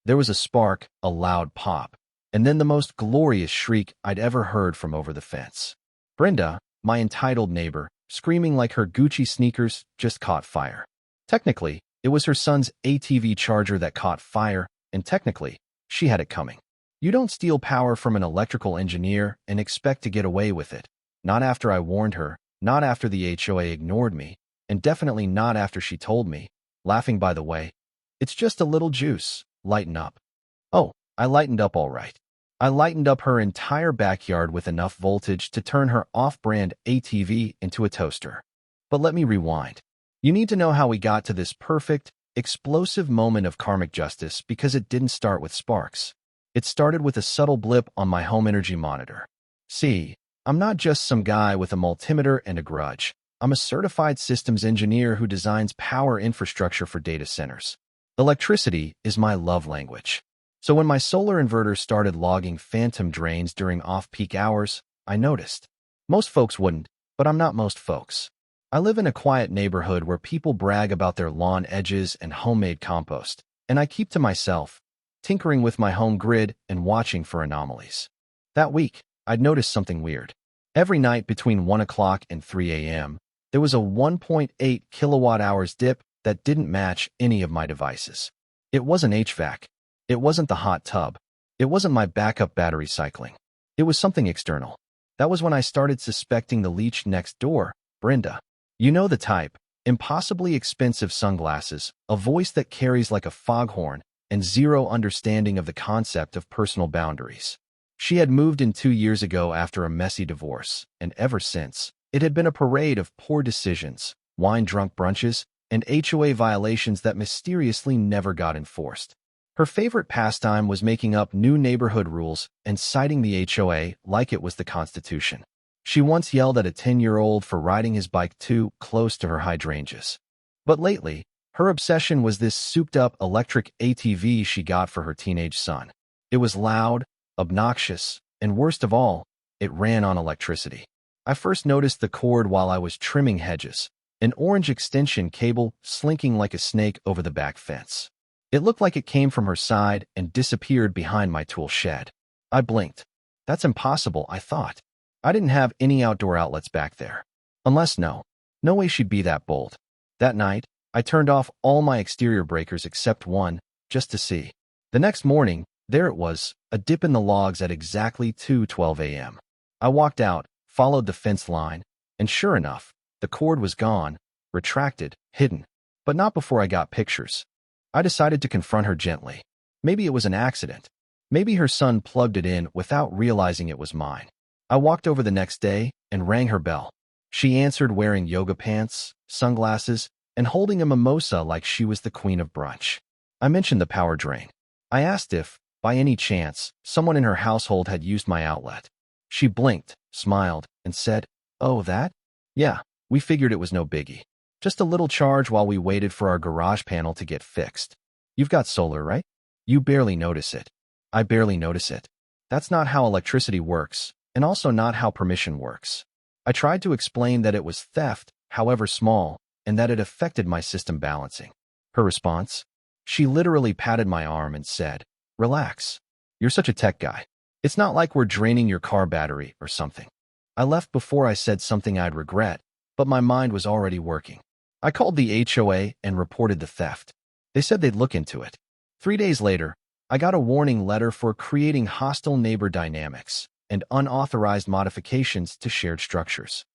There was a spark, a loud pop, and then the most glorious shriek I'd ever heard from over the fence. Brenda, my entitled neighbor, screaming like her Gucci sneakers just caught fire. Technically, it was her son's ATV Charger that caught fire, and technically, she had it coming. You don't steal power from an electrical engineer and expect to get away with it. Not after I warned her, not after the HOA ignored me, and definitely not after she told me, laughing by the way, "It's just a little juice, lighten up." Oh, I lightened up all right. I lightened up her entire backyard with enough voltage to turn her off-brand ATV into a toaster. But let me rewind. You need to know how we got to this perfect, explosive moment of karmic justice because it didn't start with sparks. It started with a subtle blip on my home energy monitor. See, I'm not just some guy with a multimeter and a grudge. I'm a certified systems engineer who designs power infrastructure for data centers. Electricity is my love language. So when my solar inverter started logging phantom drains during off-peak hours, I noticed. Most folks wouldn't, but I'm not most folks. I live in a quiet neighborhood where people brag about their lawn edges and homemade compost, and I keep to myself, tinkering with my home grid and watching for anomalies. That week, I'd noticed something weird. Every night between 1 o'clock and 3 a.m., there was a 1.8 kilowatt-hours dip that didn't match any of my devices. It wasn't HVAC. It wasn't the hot tub. It wasn't my backup battery cycling. It was something external. That was when I started suspecting the leech next door, Brenda. You know the type. Impossibly expensive sunglasses, a voice that carries like a foghorn, and zero understanding of the concept of personal boundaries. She had moved in 2 years ago after a messy divorce, and ever since, it had been a parade of poor decisions, wine-drunk brunches, and HOA violations that mysteriously never got enforced. Her favorite pastime was making up new neighborhood rules and citing the HOA like it was the Constitution. She once yelled at a 10-year-old for riding his bike too close to her hydrangeas. But lately, her obsession was this souped-up electric ATV she got for her teenage son. It was loud, obnoxious, and worst of all, it ran on electricity. I first noticed the cord while I was trimming hedges, an orange extension cable slinking like a snake over the back fence. It looked like it came from her side and disappeared behind my tool shed. I blinked. That's impossible, I thought. I didn't have any outdoor outlets back there. No way she'd be that bold. That night, I turned off all my exterior breakers except one, just to see. The next morning, there it was, a dip in the logs at exactly 2:12 a.m. I walked out, followed the fence line, and sure enough, the cord was gone, retracted, hidden. But not before I got pictures. I decided to confront her gently. Maybe it was an accident. Maybe her son plugged it in without realizing it was mine. I walked over the next day and rang her bell. She answered wearing yoga pants, sunglasses, and holding a mimosa like she was the queen of brunch. I mentioned the power drain. I asked if, by any chance, someone in her household had used my outlet. She blinked, smiled, and said, "Oh, that? Yeah, we figured it was no biggie. Just a little charge while we waited for our garage panel to get fixed. You've got solar, right? You barely notice it. I barely notice it. That's not how electricity works, and also not how permission works." I tried to explain that it was theft, however small, and that it affected my system balancing. Her response? She literally patted my arm and said, "Relax. You're such a tech guy. It's not like we're draining your car battery or something." I left before I said something I'd regret, but my mind was already working. I called the HOA and reported the theft. They said they'd look into it. 3 days later, I got a warning letter for creating hostile neighbor dynamics and unauthorized modifications to shared structures.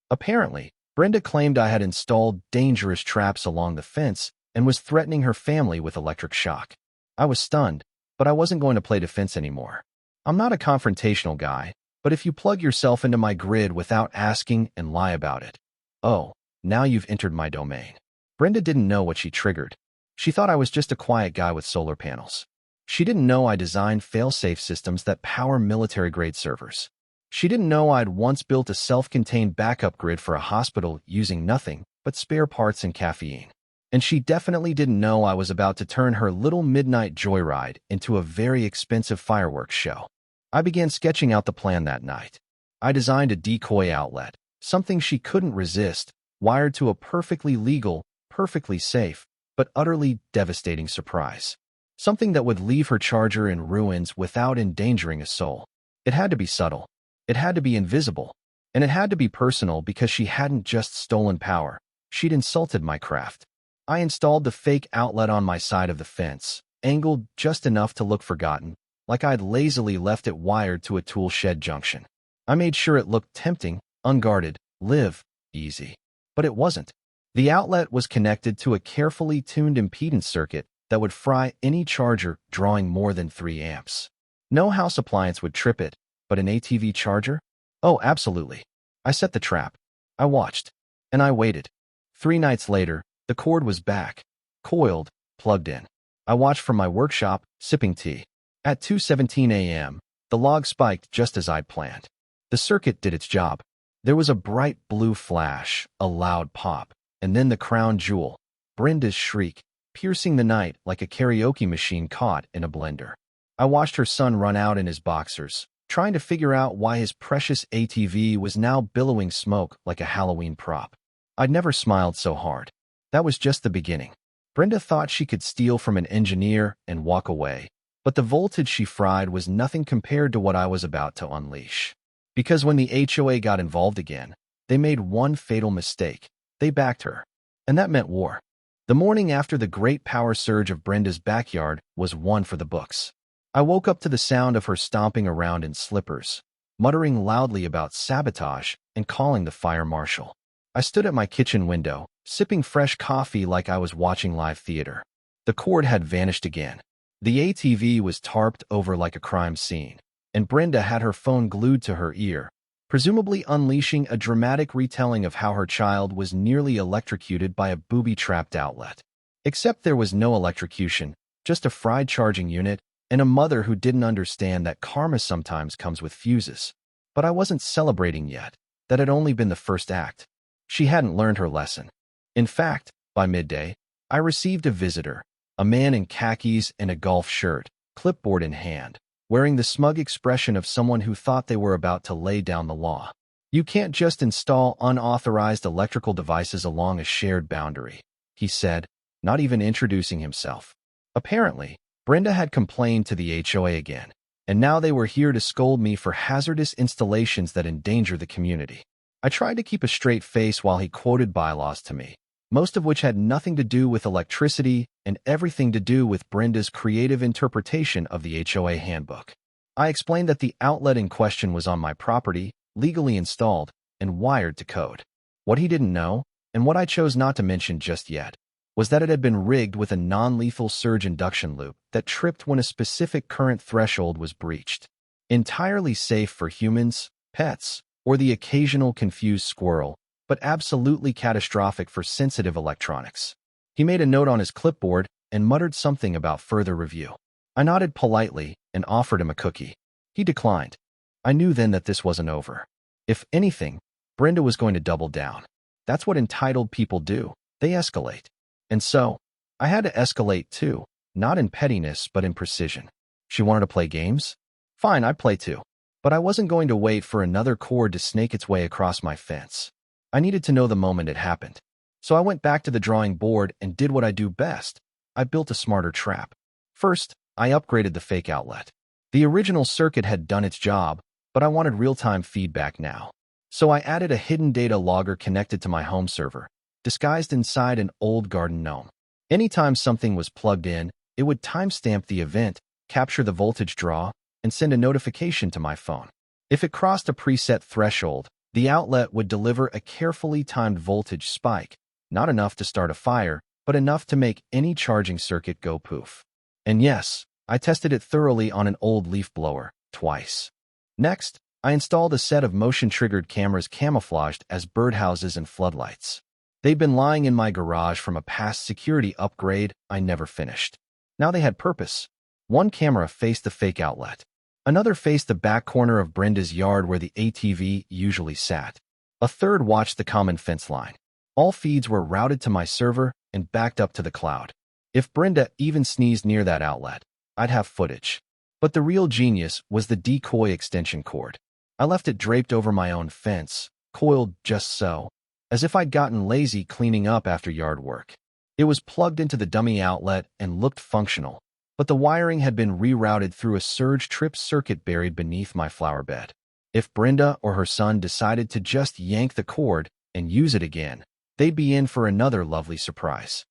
Apparently, Brenda claimed I had installed dangerous traps along the fence and was threatening her family with electric shock. I was stunned, but I wasn't going to play defense anymore. I'm not a confrontational guy, but if you plug yourself into my grid without asking and lie about it, oh, now you've entered my domain. Brenda didn't know what she triggered. She thought I was just a quiet guy with solar panels. She didn't know I designed fail-safe systems that power military-grade servers. She didn't know I'd once built a self-contained backup grid for a hospital using nothing but spare parts and caffeine. And she definitely didn't know I was about to turn her little midnight joyride into a very expensive fireworks show. I began sketching out the plan that night. I designed a decoy outlet, something she couldn't resist, wired to a perfectly legal, perfectly safe, but utterly devastating surprise. Something that would leave her charger in ruins without endangering a soul. It had to be subtle. It had to be invisible. And it had to be personal because she hadn't just stolen power. She'd insulted my craft. I installed the fake outlet on my side of the fence, angled just enough to look forgotten, like I'd lazily left it wired to a tool shed junction. I made sure it looked tempting, unguarded, live, easy. But it wasn't. The outlet was connected to a carefully tuned impedance circuit that would fry any charger drawing more than 3 amps. No house appliance would trip it, but an ATV charger? Oh, absolutely. I set the trap. I watched. And I waited. 3 nights later, the cord was back, coiled, plugged in. I watched from my workshop, sipping tea. At 2:17 a.m., the log spiked just as I'd planned. The circuit did its job. There was a bright blue flash, a loud pop, and then the crown jewel, Brenda's shriek, piercing the night like a karaoke machine caught in a blender. I watched her son run out in his boxers, trying to figure out why his precious ATV was now billowing smoke like a Halloween prop. I'd never smiled so hard. That was just the beginning. Brenda thought she could steal from an engineer and walk away, but the voltage she fried was nothing compared to what I was about to unleash. Because when the HOA got involved again, they made one fatal mistake. They backed her. And that meant war. The morning after the great power surge of Brenda's backyard was one for the books. I woke up to the sound of her stomping around in slippers, muttering loudly about sabotage and calling the fire marshal. I stood at my kitchen window, sipping fresh coffee like I was watching live theater. The cord had vanished again. The ATV was tarped over like a crime scene, and Brenda had her phone glued to her ear, presumably unleashing a dramatic retelling of how her child was nearly electrocuted by a booby-trapped outlet. Except there was no electrocution, just a fried charging unit, and a mother who didn't understand that karma sometimes comes with fuses. But I wasn't celebrating yet. That had only been the first act. She hadn't learned her lesson. In fact, by midday, I received a visitor, a man in khakis and a golf shirt, clipboard in hand, wearing the smug expression of someone who thought they were about to lay down the law. You can't just install unauthorized electrical devices along a shared boundary, he said, not even introducing himself. Apparently, Brenda had complained to the HOA again, and now they were here to scold me for hazardous installations that endanger the community. I tried to keep a straight face while he quoted bylaws to me, most of which had nothing to do with electricity and everything to do with Brenda's creative interpretation of the HOA handbook. I explained that the outlet in question was on my property, legally installed, and wired to code. What he didn't know, and what I chose not to mention just yet, was that it had been rigged with a non-lethal surge induction loop that tripped when a specific current threshold was breached. Entirely safe for humans, pets, or the occasional confused squirrel, but absolutely catastrophic for sensitive electronics. He made a note on his clipboard and muttered something about further review. I nodded politely and offered him a cookie. He declined. I knew then that this wasn't over. If anything, Brenda was going to double down. That's what entitled people do. They escalate. And so, I had to escalate too, not in pettiness but in precision. She wanted to play games? Fine, I'd play too. But I wasn't going to wait for another cord to snake its way across my fence. I needed to know the moment it happened. So I went back to the drawing board and did what I do best. I built a smarter trap. First, I upgraded the fake outlet. The original circuit had done its job, but I wanted real-time feedback now. So I added a hidden data logger connected to my home server, disguised inside an old garden gnome. Anytime something was plugged in, it would timestamp the event, capture the voltage draw, and send a notification to my phone. If it crossed a preset threshold, the outlet would deliver a carefully timed voltage spike, not enough to start a fire, but enough to make any charging circuit go poof. And yes, I tested it thoroughly on an old leaf blower, twice. Next, I installed a set of motion-triggered cameras camouflaged as birdhouses and floodlights. They'd been lying in my garage from a past security upgrade I never finished. Now they had purpose. One camera faced the fake outlet. Another faced the back corner of Brenda's yard where the ATV usually sat. A third watched the common fence line. All feeds were routed to my server and backed up to the cloud. If Brenda even sneezed near that outlet, I'd have footage. But the real genius was the decoy extension cord. I left it draped over my own fence, coiled just so, as if I'd gotten lazy cleaning up after yard work. It was plugged into the dummy outlet and looked functional, but the wiring had been rerouted through a surge trip circuit buried beneath my flower bed. If Brenda or her son decided to just yank the cord and use it again, they'd be in for another lovely surprise.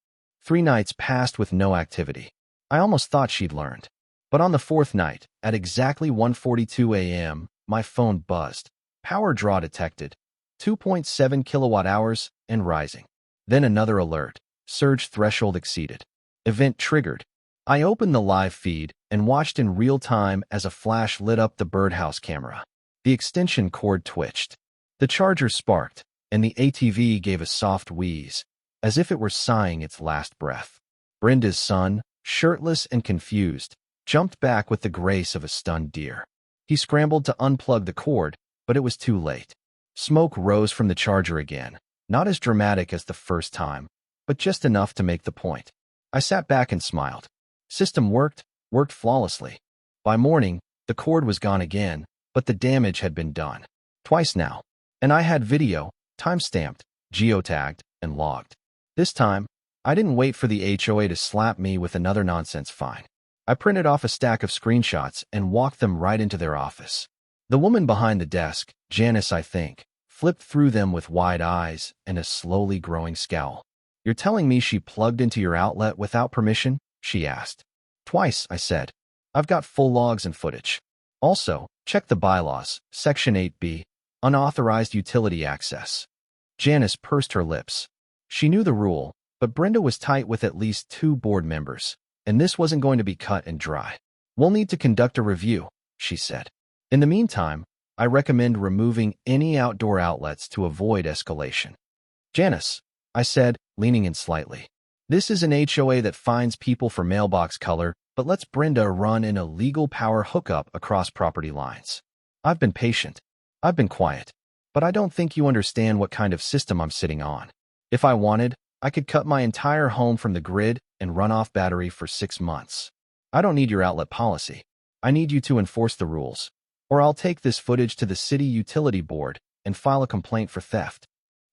3 nights passed with no activity. I almost thought she'd learned. But on the 4th night, at exactly 1:42 a.m., my phone buzzed. Power draw detected. 2.7 kilowatt hours and rising. Then another alert. Surge threshold exceeded. Event triggered. I opened the live feed and watched in real time as a flash lit up the birdhouse camera. The extension cord twitched. The charger sparked, and the ATV gave a soft wheeze, as if it were sighing its last breath. Brenda's son, shirtless and confused, jumped back with the grace of a stunned deer. He scrambled to unplug the cord, but it was too late. Smoke rose from the charger again, not as dramatic as the first time, but just enough to make the point. I sat back and smiled. System worked flawlessly. By morning, the cord was gone again, but the damage had been done. Twice now. And I had video, time-stamped, geotagged, and logged. This time, I didn't wait for the HOA to slap me with another nonsense fine. I printed off a stack of screenshots and walked them right into their office. The woman behind the desk, Janice I think, flipped through them with wide eyes and a slowly growing scowl. "You're telling me she plugged into your outlet without permission?" she asked. "Twice," I said. "I've got full logs and footage. Also, check the bylaws, Section 8B, unauthorized utility access." Janice pursed her lips. She knew the rule, but Brenda was tight with at least 2 board members, and this wasn't going to be cut and dry. "We'll need to conduct a review," she said. "In the meantime, I recommend removing any outdoor outlets to avoid escalation." "Janice," I said, leaning in slightly. "This is an HOA that fines people for mailbox color, but lets Brenda run an illegal power hookup across property lines. I've been patient. I've been quiet. But I don't think you understand what kind of system I'm sitting on. If I wanted, I could cut my entire home from the grid and run off battery for 6 months. I don't need your outlet policy. I need you to enforce the rules, or I'll take this footage to the city utility board and file a complaint for theft."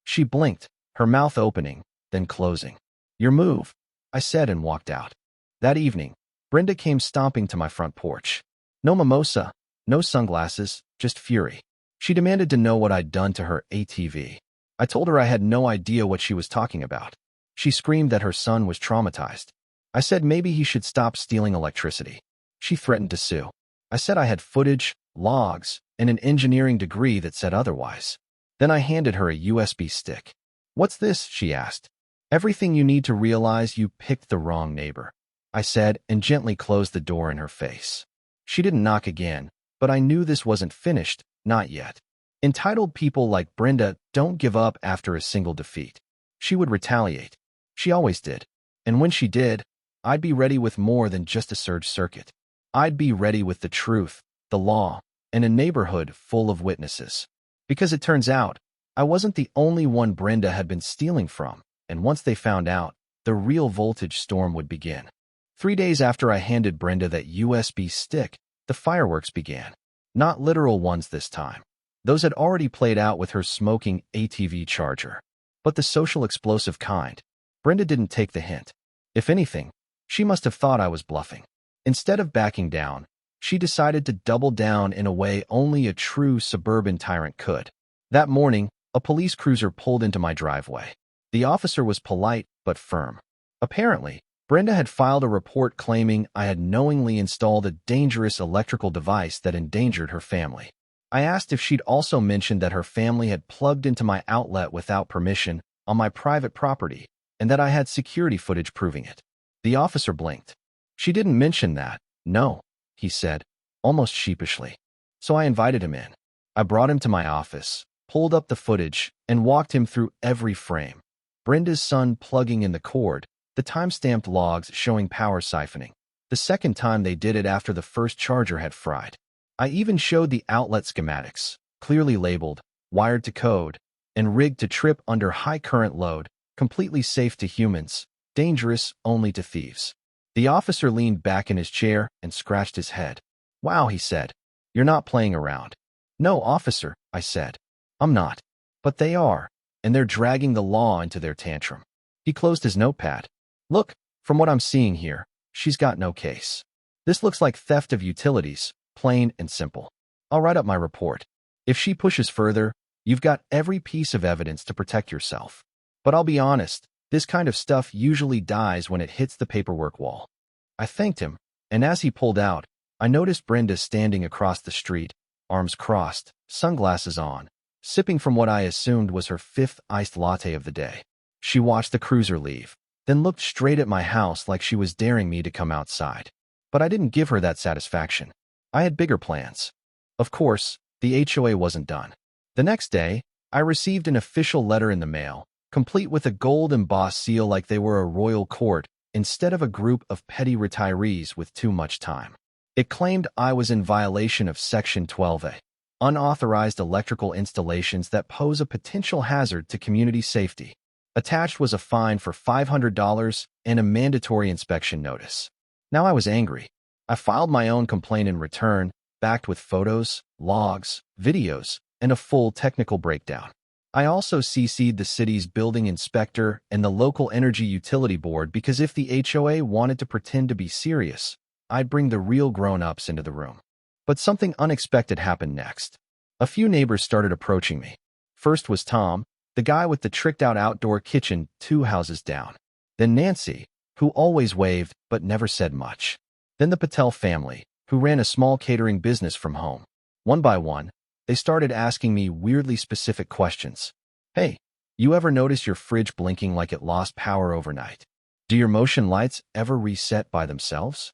She blinked, her mouth opening, then closing. "Your move," I said and walked out. That evening, Brenda came stomping to my front porch. No mimosa, no sunglasses, just fury. She demanded to know what I'd done to her ATV. I told her I had no idea what she was talking about. She screamed that her son was traumatized. I said maybe he should stop stealing electricity. She threatened to sue. I said I had footage, logs, and an engineering degree that said otherwise. Then I handed her a USB stick. "What's this?" she asked. "Everything you need to realize you picked the wrong neighbor," I said, and gently closed the door in her face. She didn't knock again, but I knew this wasn't finished, not yet. Entitled people like Brenda don't give up after a single defeat. She would retaliate. She always did. And when she did, I'd be ready with more than just a surge circuit. I'd be ready with the truth, the law, and a neighborhood full of witnesses. Because it turns out, I wasn't the only one Brenda had been stealing from, and once they found out, the real voltage storm would begin. 3 days after I handed Brenda that USB stick, the fireworks began. Not literal ones this time. Those had already played out with her smoking ATV charger. But the social explosive kind. Brenda didn't take the hint. If anything, she must have thought I was bluffing. Instead of backing down, she decided to double down in a way only a true suburban tyrant could. That morning, a police cruiser pulled into my driveway. The officer was polite but firm. Apparently, Brenda had filed a report claiming I had knowingly installed a dangerous electrical device that endangered her family. I asked if she'd also mentioned that her family had plugged into my outlet without permission on my private property and that I had security footage proving it. The officer blinked. "She didn't mention that, no," he said, almost sheepishly. So I invited him in. I brought him to my office, pulled up the footage, and walked him through every frame. Brenda's son plugging in the cord, the time-stamped logs showing power siphoning. The second time they did it after the first charger had fried. I even showed the outlet schematics, clearly labeled, wired to code, and rigged to trip under high current load, completely safe to humans, dangerous only to thieves. The officer leaned back in his chair and scratched his head. "Wow," he said. "You're not playing around." "No, officer," I said. "I'm not. But they are, and they're dragging the law into their tantrum." He closed his notepad. "Look, from what I'm seeing here, She's got no case. This looks like theft of utilities, plain and simple. I'll write up my report. If she pushes further, you've got every piece of evidence to protect yourself. But I'll be honest, this kind of stuff usually dies when it hits the paperwork wall. I thanked him, and as he pulled out, I noticed Brenda standing across the street, arms crossed, sunglasses on, sipping from what I assumed was her 5th iced latte of the day. She watched the cruiser leave, then looked straight at my house like she was daring me to come outside. But I didn't give her that satisfaction. I had bigger plans. Of course, the HOA wasn't done. The next day, I received an official letter in the mail, complete with a gold embossed seal like they were a royal court instead of a group of petty retirees with too much time. It claimed I was in violation of Section 12A, unauthorized electrical installations that pose a potential hazard to community safety. Attached was a fine for $500 and a mandatory inspection notice. Now I was angry. I filed my own complaint in return, backed with photos, logs, videos, and a full technical breakdown. I also CC'd the city's building inspector and the local energy utility board because if the HOA wanted to pretend to be serious, I'd bring the real grown-ups into the room. But something unexpected happened next. A few neighbors started approaching me. First was Tom, the guy with the tricked-out outdoor kitchen 2 houses down. Then Nancy, who always waved but never said much. Then the Patel family, who ran a small catering business from home. One by one, they started asking me weirdly specific questions. Hey, you ever notice your fridge blinking like it lost power overnight? Do your motion lights ever reset by themselves?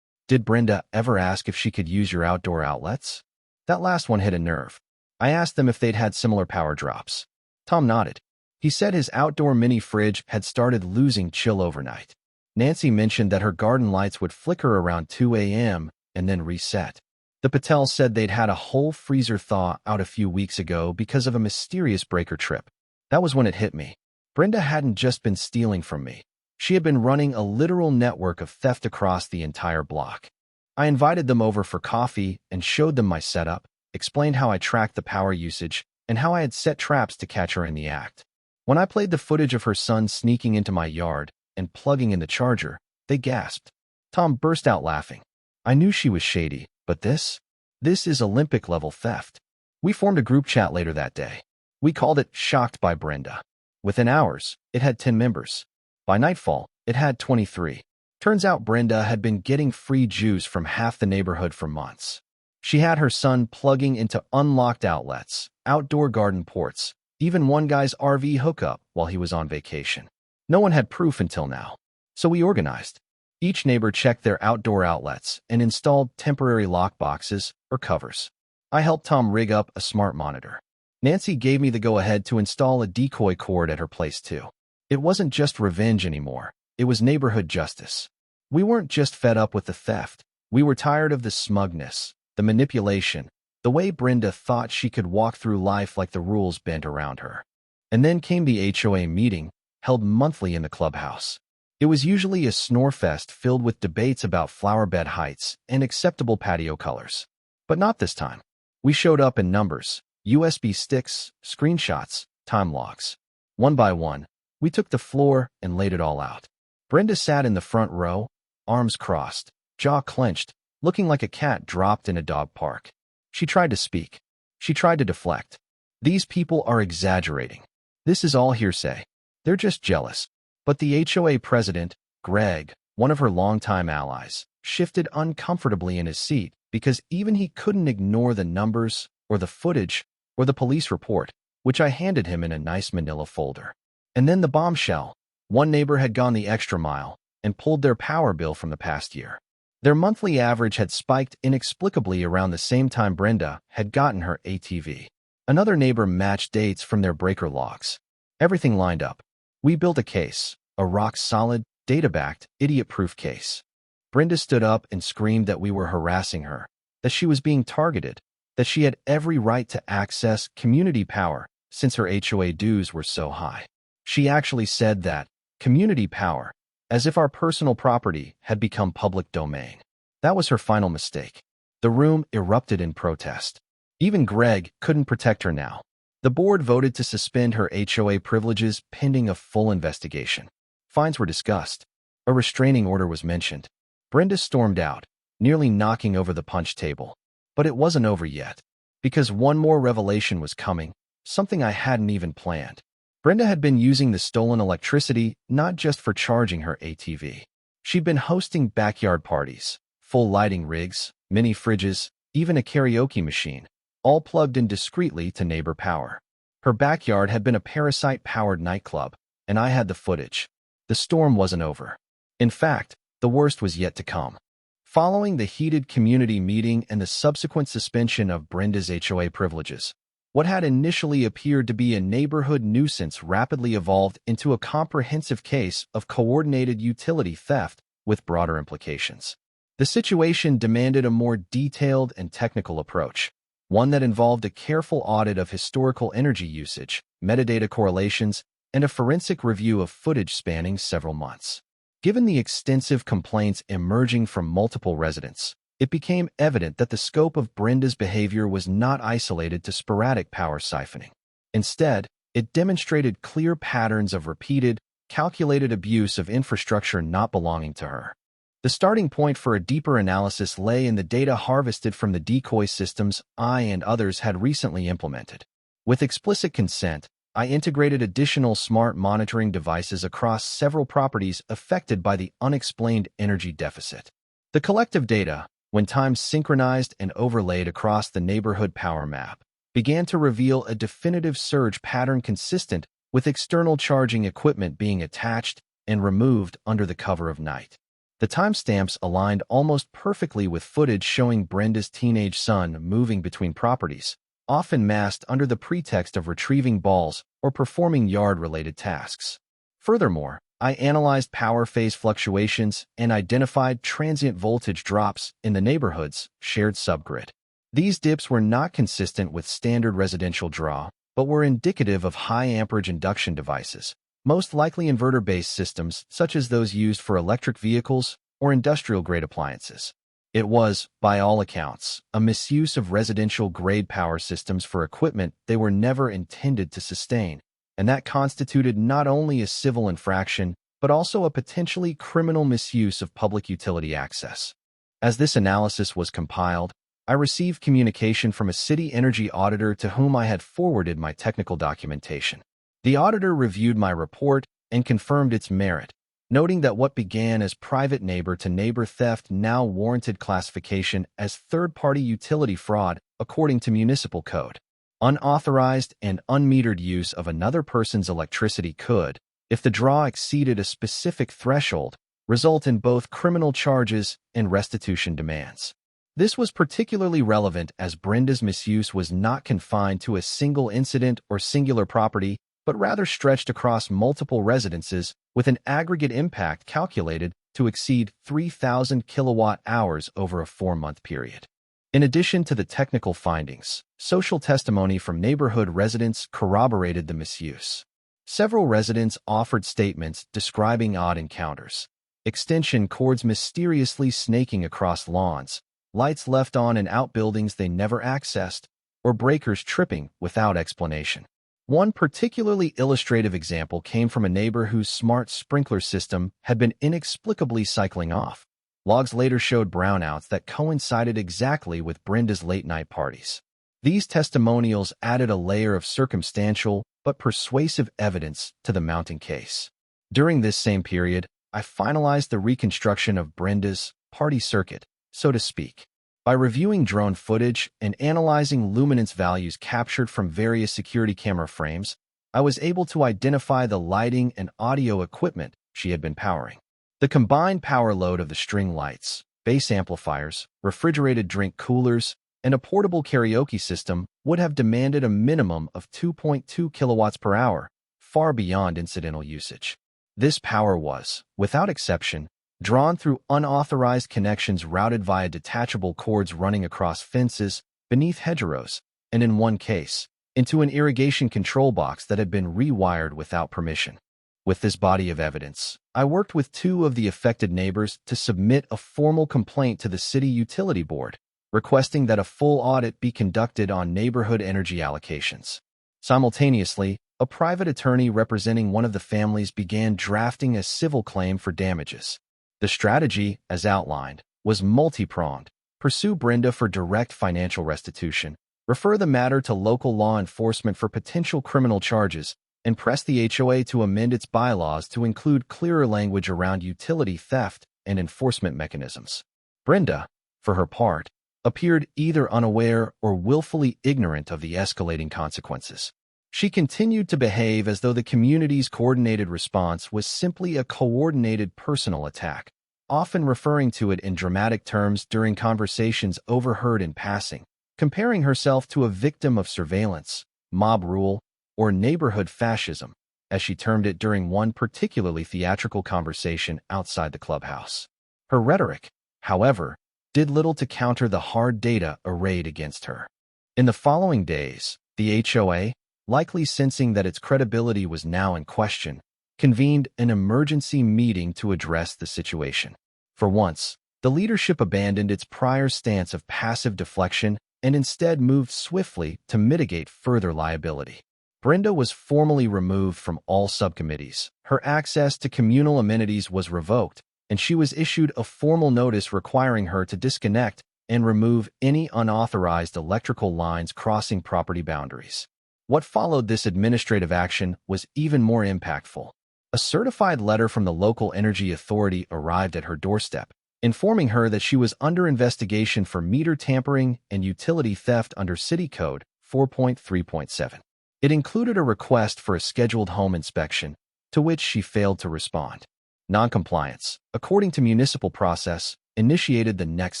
Did Brenda ever ask if she could use your outdoor outlets? That last one hit a nerve. I asked them if they'd had similar power drops. Tom nodded. He said his outdoor mini fridge had started losing chill overnight. Nancy mentioned that her garden lights would flicker around 2 a.m. and then reset. The Patels said they'd had a whole freezer thaw out a few weeks ago because of a mysterious breaker trip. That was when it hit me. Brenda hadn't just been stealing from me. She had been running a literal network of theft across the entire block. I invited them over for coffee and showed them my setup, explained how I tracked the power usage, and how I had set traps to catch her in the act. When I played the footage of her son sneaking into my yard and plugging in the charger, they gasped. Tom burst out laughing. I knew she was shady, but this is Olympic-level theft. We formed a group chat later that day. We called it Shocked by Brenda. Within hours, it had 10 members. By nightfall, it had 23. Turns out Brenda had been getting free juice from half the neighborhood for months. She had her son plugging into unlocked outlets, outdoor garden ports, even one guy's RV hookup while he was on vacation. No one had proof until now. So we organized. Each neighbor checked their outdoor outlets and installed temporary lock boxes or covers. I helped Tom rig up a smart monitor. Nancy gave me the go-ahead to install a decoy cord at her place too. It wasn't just revenge anymore. It was neighborhood justice. We weren't just fed up with the theft. We were tired of the smugness, the manipulation, the way Brenda thought she could walk through life like the rules bent around her. And then came the HOA meeting, held monthly in the clubhouse. It was usually a snore fest filled with debates about flower bed heights and acceptable patio colors. But not this time. We showed up in numbers, USB sticks, screenshots, time logs. One by one, we took the floor and laid it all out. Brenda sat in the front row, arms crossed, jaw clenched, looking like a cat dropped in a dog park. She tried to speak. She tried to deflect. These people are exaggerating. This is all hearsay. They're just jealous. But the HOA president, Greg, one of her longtime allies, shifted uncomfortably in his seat because even he couldn't ignore the numbers or the footage or the police report, which I handed him in a nice manila folder. And then the bombshell. One neighbor had gone the extra mile and pulled their power bill from the past year. Their monthly average had spiked inexplicably around the same time Brenda had gotten her ATV. Another neighbor matched dates from their breaker logs. Everything lined up. We built a case, a rock-solid, data-backed, idiot-proof case. Brenda stood up and screamed that we were harassing her, that she was being targeted, that she had every right to access community power since her HOA dues were so high. She actually said that, community power, as if our personal property had become public domain. That was her final mistake. The room erupted in protest. Even Greg couldn't protect her now. The board voted to suspend her HOA privileges pending a full investigation. Fines were discussed. A restraining order was mentioned. Brenda stormed out, nearly knocking over the punch table. But it wasn't over yet, because one more revelation was coming, something I hadn't even planned. Brenda had been using the stolen electricity not just for charging her ATV. She'd been hosting backyard parties, full lighting rigs, mini fridges, even a karaoke machine, all plugged in discreetly to neighbor power. Her backyard had been a parasite-powered nightclub, and I had the footage. The storm wasn't over. In fact, the worst was yet to come. Following the heated community meeting and the subsequent suspension of Brenda's HOA privileges, what had initially appeared to be a neighborhood nuisance rapidly evolved into a comprehensive case of coordinated utility theft with broader implications. The situation demanded a more detailed and technical approach, one that involved a careful audit of historical energy usage, metadata correlations, and a forensic review of footage spanning several months. Given the extensive complaints emerging from multiple residents, it became evident that the scope of Brenda's behavior was not isolated to sporadic power siphoning. Instead, it demonstrated clear patterns of repeated, calculated abuse of infrastructure not belonging to her. The starting point for a deeper analysis lay in the data harvested from the decoy systems I and others had recently implemented. With explicit consent, I integrated additional smart monitoring devices across several properties affected by the unexplained energy deficit. The collective data, when times synchronized and overlaid across the neighborhood power map, began to reveal a definitive surge pattern consistent with external charging equipment being attached and removed under the cover of night. The timestamps aligned almost perfectly with footage showing Brenda's teenage son moving between properties, often masked under the pretext of retrieving balls or performing yard-related tasks. Furthermore, I analyzed power phase fluctuations and identified transient voltage drops in the neighborhood's shared subgrid. These dips were not consistent with standard residential draw, but were indicative of high-amperage induction devices, most likely inverter-based systems such as those used for electric vehicles or industrial-grade appliances. It was, by all accounts, a misuse of residential-grade power systems for equipment they were never intended to sustain, and that constituted not only a civil infraction, but also a potentially criminal misuse of public utility access. As this analysis was compiled, I received communication from a city energy auditor to whom I had forwarded my technical documentation. The auditor reviewed my report and confirmed its merit, noting that what began as private neighbor-to-neighbor theft now warranted classification as third-party utility fraud according to municipal code. Unauthorized and unmetered use of another person's electricity could, if the draw exceeded a specific threshold, result in both criminal charges and restitution demands. This was particularly relevant as Brenda's misuse was not confined to a single incident or singular property, but rather stretched across multiple residences with an aggregate impact calculated to exceed 3,000 kilowatt-hours over a 4-month period. In addition to the technical findings, social testimony from neighborhood residents corroborated the misuse. Several residents offered statements describing odd encounters: extension cords mysteriously snaking across lawns, lights left on in outbuildings they never accessed, or breakers tripping without explanation. One particularly illustrative example came from a neighbor whose smart sprinkler system had been inexplicably cycling off. Logs later showed brownouts that coincided exactly with Brenda's late-night parties. These testimonials added a layer of circumstantial but persuasive evidence to the mounting case. During this same period, I finalized the reconstruction of Brenda's party circuit, so to speak. By reviewing drone footage and analyzing luminance values captured from various security camera frames, I was able to identify the lighting and audio equipment she had been powering. The combined power load of the string lights, bass amplifiers, refrigerated drink coolers, and a portable karaoke system would have demanded a minimum of 2.2 kilowatts per hour, far beyond incidental usage. This power was, without exception, drawn through unauthorized connections routed via detachable cords running across fences, beneath hedgerows, and in one case, into an irrigation control box that had been rewired without permission. With this body of evidence, I worked with 2 of the affected neighbors to submit a formal complaint to the City Utility Board, requesting that a full audit be conducted on neighborhood energy allocations. Simultaneously, a private attorney representing one of the families began drafting a civil claim for damages. The strategy, as outlined, was multi-pronged. Pursue Brenda for direct financial restitution, refer the matter to local law enforcement for potential criminal charges, and press the HOA to amend its bylaws to include clearer language around utility theft and enforcement mechanisms. Brenda, for her part, appeared either unaware or willfully ignorant of the escalating consequences. She continued to behave as though the community's coordinated response was simply a coordinated personal attack, often referring to it in dramatic terms during conversations overheard in passing, comparing herself to a victim of surveillance, mob rule, or neighborhood fascism, as she termed it during one particularly theatrical conversation outside the clubhouse. Her rhetoric, however, did little to counter the hard data arrayed against her. In the following days, the HOA, likely sensing that its credibility was now in question, convened an emergency meeting to address the situation. For once, the leadership abandoned its prior stance of passive deflection and instead moved swiftly to mitigate further liability. Brenda was formally removed from all subcommittees. Her access to communal amenities was revoked, and she was issued a formal notice requiring her to disconnect and remove any unauthorized electrical lines crossing property boundaries. What followed this administrative action was even more impactful. A certified letter from the local energy authority arrived at her doorstep, informing her that she was under investigation for meter tampering and utility theft under City Code 4.3.7. It included a request for a scheduled home inspection, to which she failed to respond. Noncompliance, according to municipal process, initiated the next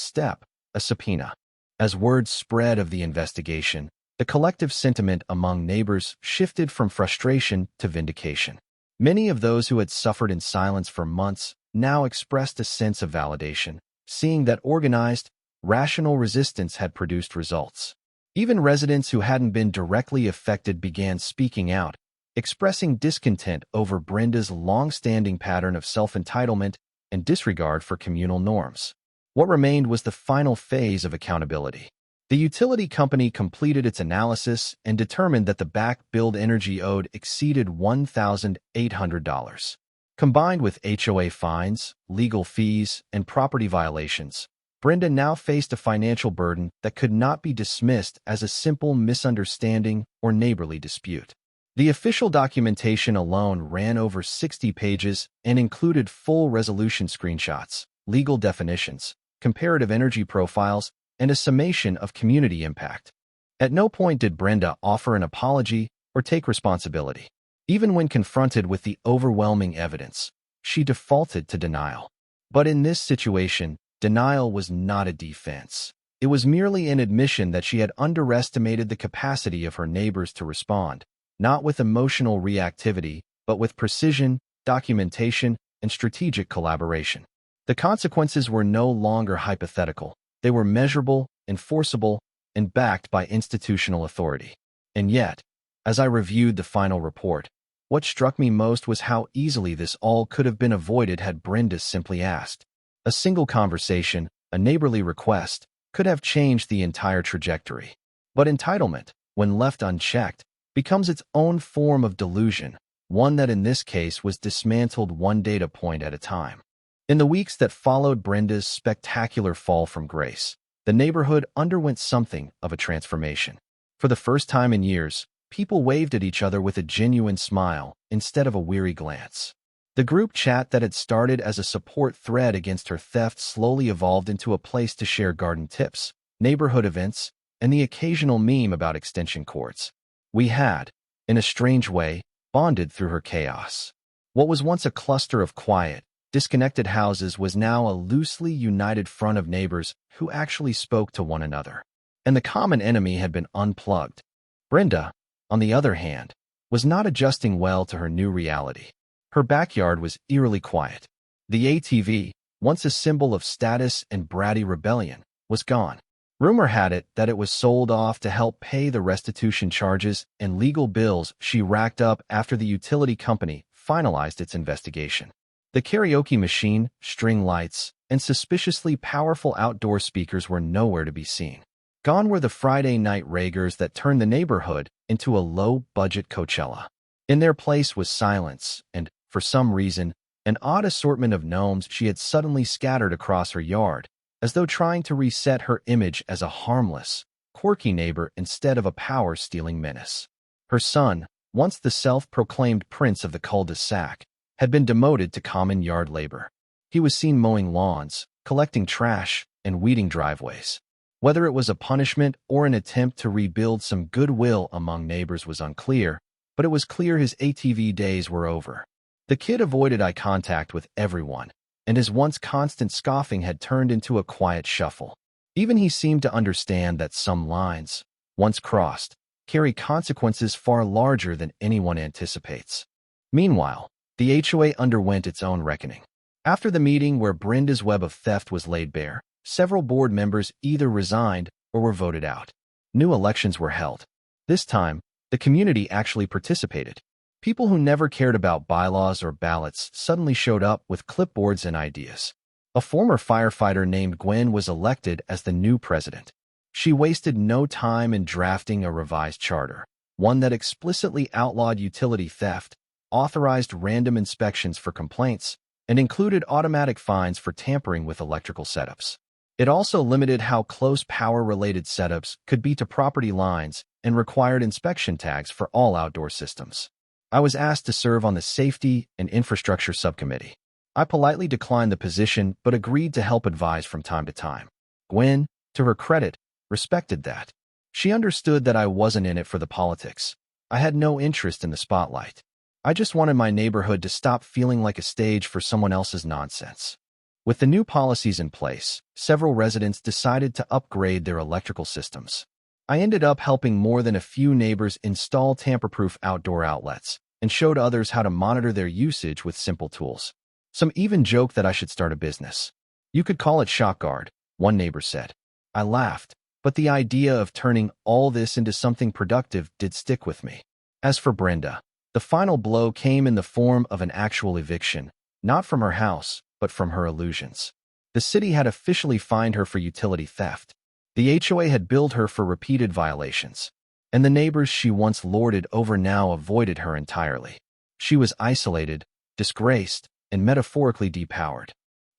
step, a subpoena. As word spread of the investigation, the collective sentiment among neighbors shifted from frustration to vindication. Many of those who had suffered in silence for months now expressed a sense of validation, seeing that organized, rational resistance had produced results. Even residents who hadn't been directly affected began speaking out, expressing discontent over Brenda's long-standing pattern of self-entitlement and disregard for communal norms. What remained was the final phase of accountability. The utility company completed its analysis and determined that the back-billed energy owed exceeded $1,800. Combined with HOA fines, legal fees, and property violations, Brenda now faced a financial burden that could not be dismissed as a simple misunderstanding or neighborly dispute. The official documentation alone ran over 60 pages and included full resolution screenshots, legal definitions, comparative energy profiles, and a summation of community impact. At no point did Brenda offer an apology or take responsibility. Even when confronted with the overwhelming evidence, she defaulted to denial. But in this situation, denial was not a defense. It was merely an admission that she had underestimated the capacity of her neighbors to respond, not with emotional reactivity, but with precision, documentation, and strategic collaboration. The consequences were no longer hypothetical. They were measurable, enforceable, and backed by institutional authority. And yet, as I reviewed the final report, what struck me most was how easily this all could have been avoided had Brenda simply asked. A single conversation, a neighborly request, could have changed the entire trajectory. But entitlement, when left unchecked, becomes its own form of delusion, one that in this case was dismantled one data point at a time. In the weeks that followed Brenda's spectacular fall from grace, the neighborhood underwent something of a transformation. For the first time in years, people waved at each other with a genuine smile instead of a weary glance. The group chat that had started as a support thread against her theft slowly evolved into a place to share garden tips, neighborhood events, and the occasional meme about extension cords. We had, in a strange way, bonded through her chaos. What was once a cluster of quiet, disconnected houses was now a loosely united front of neighbors who actually spoke to one another. And the common enemy had been unplugged. Brenda, on the other hand, was not adjusting well to her new reality. Her backyard was eerily quiet. The ATV, once a symbol of status and bratty rebellion, was gone. Rumor had it that it was sold off to help pay the restitution charges and legal bills she racked up after the utility company finalized its investigation. The karaoke machine, string lights, and suspiciously powerful outdoor speakers were nowhere to be seen. Gone were the Friday night ravers that turned the neighborhood into a low-budget Coachella. In their place was silence and, for some reason, an odd assortment of gnomes she had suddenly scattered across her yard, as though trying to reset her image as a harmless, quirky neighbor instead of a power-stealing menace. Her son, once the self-proclaimed prince of the cul-de-sac, had been demoted to common yard labor. He was seen mowing lawns, collecting trash, and weeding driveways. Whether it was a punishment or an attempt to rebuild some goodwill among neighbors was unclear, but it was clear his ATV days were over. The kid avoided eye contact with everyone, and his once constant scoffing had turned into a quiet shuffle. Even he seemed to understand that some lines, once crossed, carry consequences far larger than anyone anticipates. Meanwhile, the HOA underwent its own reckoning. After the meeting where Brenda's web of theft was laid bare, several board members either resigned or were voted out. New elections were held. This time, the community actually participated. People who never cared about bylaws or ballots suddenly showed up with clipboards and ideas. A former firefighter named Gwen was elected as the new president. She wasted no time in drafting a revised charter, one that explicitly outlawed utility theft, authorized random inspections for complaints, and included automatic fines for tampering with electrical setups. It also limited how close power-related setups could be to property lines and required inspection tags for all outdoor systems. I was asked to serve on the Safety and Infrastructure Subcommittee. I politely declined the position but agreed to help advise from time to time. Gwen, to her credit, respected that. She understood that I wasn't in it for the politics. I had no interest in the spotlight. I just wanted my neighborhood to stop feeling like a stage for someone else's nonsense. With the new policies in place, several residents decided to upgrade their electrical systems. I ended up helping more than a few neighbors install tamper-proof outdoor outlets and showed others how to monitor their usage with simple tools. Some even joked that I should start a business. You could call it Shock Guard, one neighbor said. I laughed, but the idea of turning all this into something productive did stick with me. As for Brenda, the final blow came in the form of an actual eviction, not from her house, but from her illusions. The city had officially fined her for utility theft. The HOA had billed her for repeated violations, and the neighbors she once lorded over now avoided her entirely. She was isolated, disgraced, and metaphorically depowered.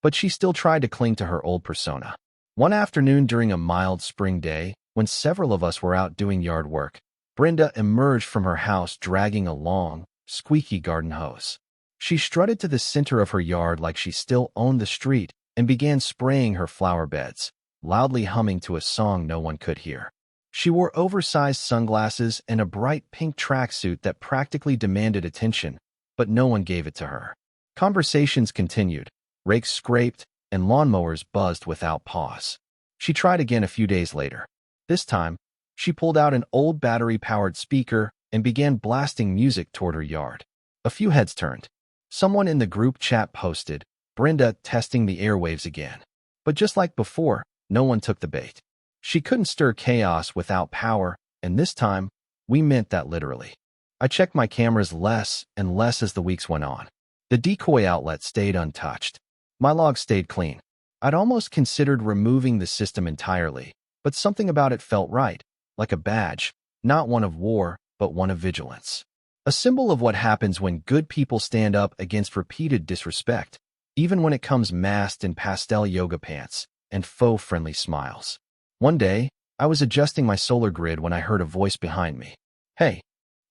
But she still tried to cling to her old persona. One afternoon during a mild spring day, when several of us were out doing yard work, Brenda emerged from her house dragging a long, squeaky garden hose. She strutted to the center of her yard like she still owned the street and began spraying her flower beds, loudly humming to a song no one could hear. She wore oversized sunglasses and a bright pink tracksuit that practically demanded attention, but no one gave it to her. Conversations continued, rakes scraped, and lawnmowers buzzed without pause. She tried again a few days later. This time, she pulled out an old battery-powered speaker and began blasting music toward her yard. A few heads turned. Someone in the group chat posted, "Brenda testing the airwaves again." But just like before, no one took the bait. She couldn't stir chaos without power, and this time, we meant that literally. I checked my cameras less and less as the weeks went on. The decoy outlet stayed untouched. My logs stayed clean. I'd almost considered removing the system entirely, but something about it felt right, like a badge, not one of war, but one of vigilance. A symbol of what happens when good people stand up against repeated disrespect, even when it comes masked in pastel yoga pants and faux-friendly smiles. One day, I was adjusting my solar grid when I heard a voice behind me. "Hey."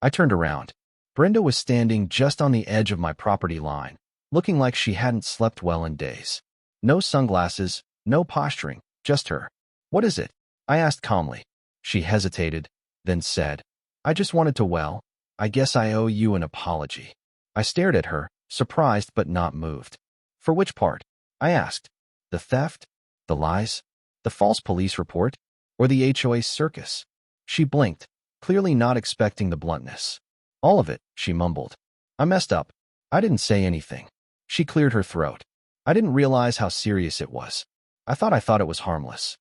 I turned around. Brenda was standing just on the edge of my property line, looking like she hadn't slept well in days. No sunglasses, no posturing, just her. "What is it?" I asked calmly. She hesitated, then said, "I just wanted to, I guess I owe you an apology." I stared at her, surprised but not moved. "For which part?" I asked. "The theft? The lies? The false police report? Or the HOA circus?" She blinked, clearly not expecting the bluntness. "All of it," she mumbled. "I messed up. I didn't say anything." She cleared her throat. "I didn't realize how serious it was. I thought it was harmless."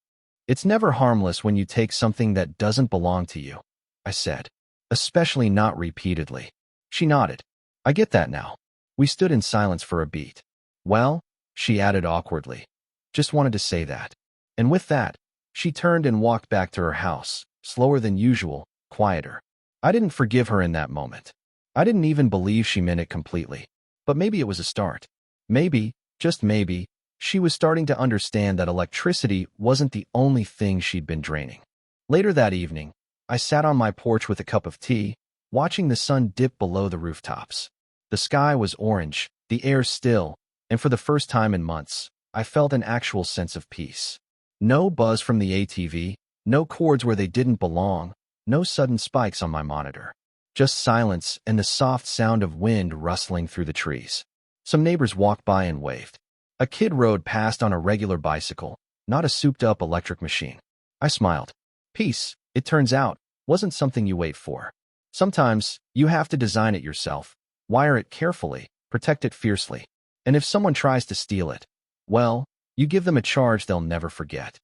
"It's never harmless when you take something that doesn't belong to you," I said. "Especially not repeatedly." She nodded. "I get that now." We stood in silence for a beat. "Well," she added awkwardly, "just wanted to say that." And with that, she turned and walked back to her house, slower than usual, quieter. I didn't forgive her in that moment. I didn't even believe she meant it completely. But maybe it was a start. Maybe, just maybe, she was starting to understand that electricity wasn't the only thing she'd been draining. Later that evening, I sat on my porch with a cup of tea, watching the sun dip below the rooftops. The sky was orange, the air still, and for the first time in months, I felt an actual sense of peace. No buzz from the ATV, no chords where they didn't belong, no sudden spikes on my monitor. Just silence and the soft sound of wind rustling through the trees. Some neighbors walked by and waved. A kid rode past on a regular bicycle, not a souped-up electric machine. I smiled. Peace, it turns out, wasn't something you wait for. Sometimes, you have to design it yourself, wire it carefully, protect it fiercely. And if someone tries to steal it, well, you give them a charge they'll never forget.